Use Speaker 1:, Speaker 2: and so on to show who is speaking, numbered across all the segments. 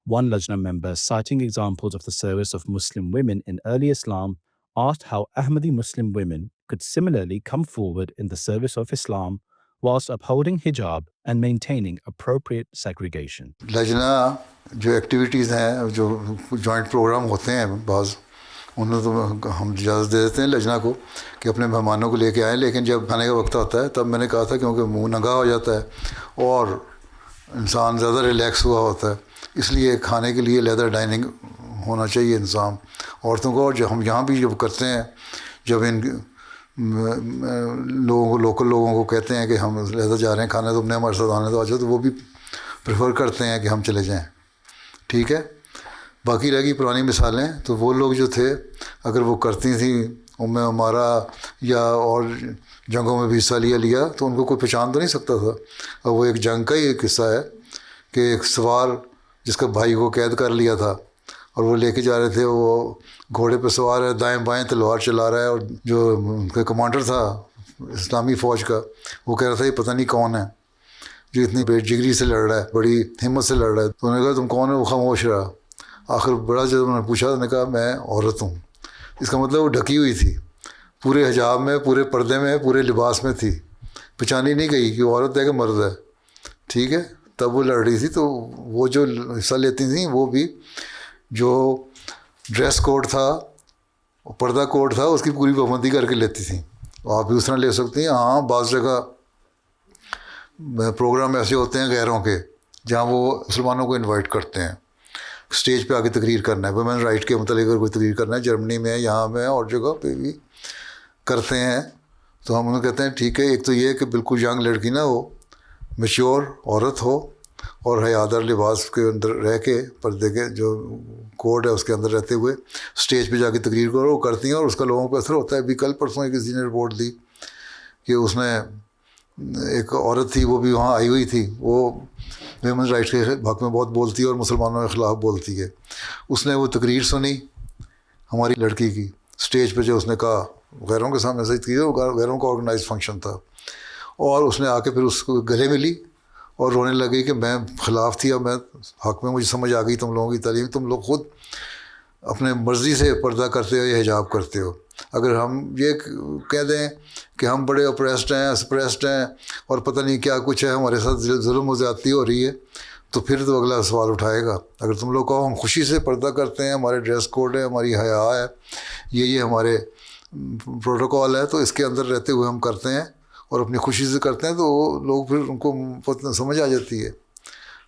Speaker 1: One Lajna member, citing examples of the service of Muslim women in early Islam, asked how Ahmadi Muslim women could similarly come forward in the service of Islam whilst upholding hijab and maintaining appropriate segregation.
Speaker 2: Lajna جو activities ہیں جو joint programme ہوتے ہیں بعض انہوں تو ہم اجازت دے دیتے ہیں لجنا کو کہ اپنے مہمانوں کو لے کے آئیں، لیکن جب کھانے کا وقت آتا ہے تب میں نے کہا تھا کیونکہ منہ ننگا ہو جاتا ہے اور انسان زیادہ ریلیکس ہوا ہوتا ہے، اس لیے کھانے کے لیے لیدر ڈائننگ ہونا چاہیے انتظام عورتوں کو. اور جو ہم یہاں بھی جب کرتے ہیں، جب ان لوگوں کو لوکل لوگوں کو کہتے ہیں کہ ہم لیدر جا رہے ہیں کھانے، تو اپنے ہمارے ساتھ آنے تو آ جاؤ، تو وہ بھی پریفر کرتے ہیں کہ ہم چلے جائیں. ٹھیک ہے. باقی رہ گئی پرانی مثالیں، تو وہ لوگ جو تھے اگر وہ کرتی تھیں ہمارا یا اور جنگوں میں بھی حصہ لیا تو ان کو کوئی پہچان تو نہیں سکتا تھا. اور وہ ایک جنگ کا ہی ایک قصہ ہے کہ ایک سوار جس کا بھائی کو قید کر لیا تھا اور وہ لے کے جا رہے تھے، وہ گھوڑے پہ سوار ہے، دائیں بائیں تلوار چلا رہا ہے، اور جو ان کا کمانڈر تھا اسلامی فوج کا وہ کہہ رہا تھا یہ پتہ نہیں کون ہے جو اتنی بے جگری سے لڑ رہا ہے، بڑی ہمت سے لڑ رہا ہے. تو انہوں نے کہا تم کون ہے؟ وہ خاموش رہا. آخر بڑا جب انہوں نے پوچھا تو نے کہا میں عورت ہوں. اس کا مطلب وہ ڈھکی ہوئی تھی، پورے حجاب میں، پورے پردے میں، پورے لباس میں تھی، پہچانی نہیں گئی کہ وہ عورت ہے کہ مرد ہے. ٹھیک ہے. تب وہ لڑ رہی تھی. تو وہ جو حصہ لیتی تھیں وہ بھی جو ڈریس کوڈ تھا، پردہ کوڈ تھا، اس کی پوری پابندی کر کے لیتی تھیں. آپ بھی اس طرح لے سکتی ہیں. ہاں بعض جگہ پروگرام ایسے ہوتے ہیں غیروں کے جہاں وہ مسلمانوں کو انوائٹ کرتے ہیں اسٹیج پہ آ کے تقریر کرنا ہے، ویمن رائٹ کے متعلق اگر کوئی تقریر کرنا ہے، جرمنی میں، یہاں میں، اور جگہ پہ بھی کرتے ہیں. تو ہم انہیں کہتے ہیں ٹھیک ہے. ایک تو یہ کہ بالکل ینگ لڑکی نہ ہو، میچور عورت ہو، اور حیادار لباس کے اندر رہ کے، پردے کے جو کوڈ ہے اس کے اندر رہتے ہوئے اسٹیج پہ جا کے تقریر کرو. وہ کرتی ہیں اور اس کا لوگوں پہ اثر ہوتا ہے. ابھی کل پرسوں کسی نے رپورٹ دی کہ اس نے ایک عورت تھی، وہ بھی وہاں آئی ہوئی تھی، وہ ویمن رائٹس کے حق میں بہت بولتی ہے اور مسلمانوں کے خلاف بولتی ہے. اس نے وہ تقریر سنی ہماری لڑکی کی اسٹیج پہ، جو اس نے کہا غیروں کے سامنے صحیح کی، غیروں کا آرگنائز فنکشن تھا، اور اس نے آ کے پھر اس کو گلے ملی اور رونے لگی کہ میں خلاف تھی، اب میں حق میں، مجھے سمجھ آ گئی تم لوگوں کی تعلیم، تم لوگ خود اپنے مرضی سے پردہ کرتے ہو یا حجاب کرتے ہو. اگر ہم یہ کہہ دیں کہ ہم بڑے اپریسڈ ہیں، سپریسڈ ہیں، اور پتہ نہیں کیا کچھ ہے، ہمارے ساتھ ظلم و زیادتی ہو رہی ہے، تو پھر تو اگلا سوال اٹھائے گا. اگر تم لوگ کہو ہم خوشی سے پردہ کرتے ہیں، ہمارے ڈریس کوڈ ہے، ہماری حیا ہے، یہ ہمارے پروٹوکول ہے، تو اس کے اندر رہتے ہوئے ہم کرتے ہیں اور اپنی خوشی سے کرتے ہیں، تو وہ لوگ پھر ان کو سمجھ آ جاتی ہے.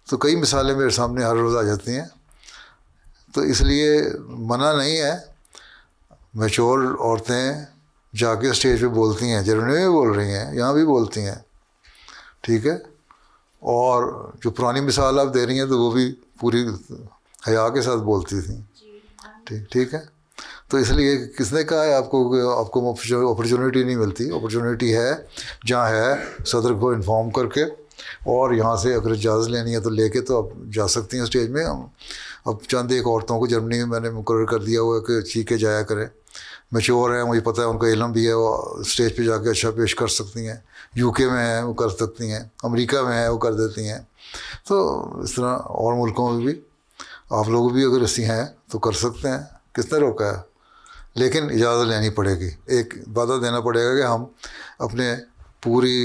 Speaker 2: تو کئی مثالیں میرے سامنے ہر روز آ جاتی ہیں. تو اس لیے منع نہیں ہے. میچور عورتیں جا کے اسٹیج پہ بولتی ہیں، جرمنی میں بھی بول رہی ہیں، یہاں بھی بولتی ہیں. ٹھیک ہے. اور جو پرانی مثال آپ دے رہی ہیں تو وہ بھی پوری حیا کے ساتھ بولتی تھیں. ٹھیک ہے. تو اس لیے کس نے کہا ہے آپ کو کہ آپ کو اپرچونیٹی نہیں ملتی؟ اپرچونیٹی ہے جہاں ہے، صدر کو انفارم کر کے، اور یہاں سے اگر اجازت لینی ہے تو لے کے تو آپ جا سکتی ہیں اسٹیج میں. اب چند ایک عورتوں کو جرمنی میں میں نے مقرر کر دیا ہوا ہے کہ ٹھیک ہے جایا کریں، میچور ہیں، مجھے پتہ ہے ان کا علم بھی ہے، وہ اسٹیج پہ جا کے اچھا پیش کر سکتی ہیں. یو کے میں ہیں وہ کر سکتی ہیں، امریکہ میں ہے وہ کر دیتی ہیں. تو اس طرح اور ملکوں میں بھی آپ لوگ بھی اگر ایسی ہیں تو کر سکتے ہیں. کس نے روکا ہے؟ لیکن اجازت لینی پڑے گی، ایک وعدہ دینا پڑے گا کہ ہم اپنے پوری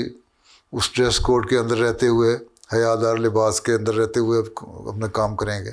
Speaker 2: اس ڈریس کوڈ کے اندر رہتے ہوئے، حیادار لباس کے اندر رہتے ہوئے اپنا کام کریں گے.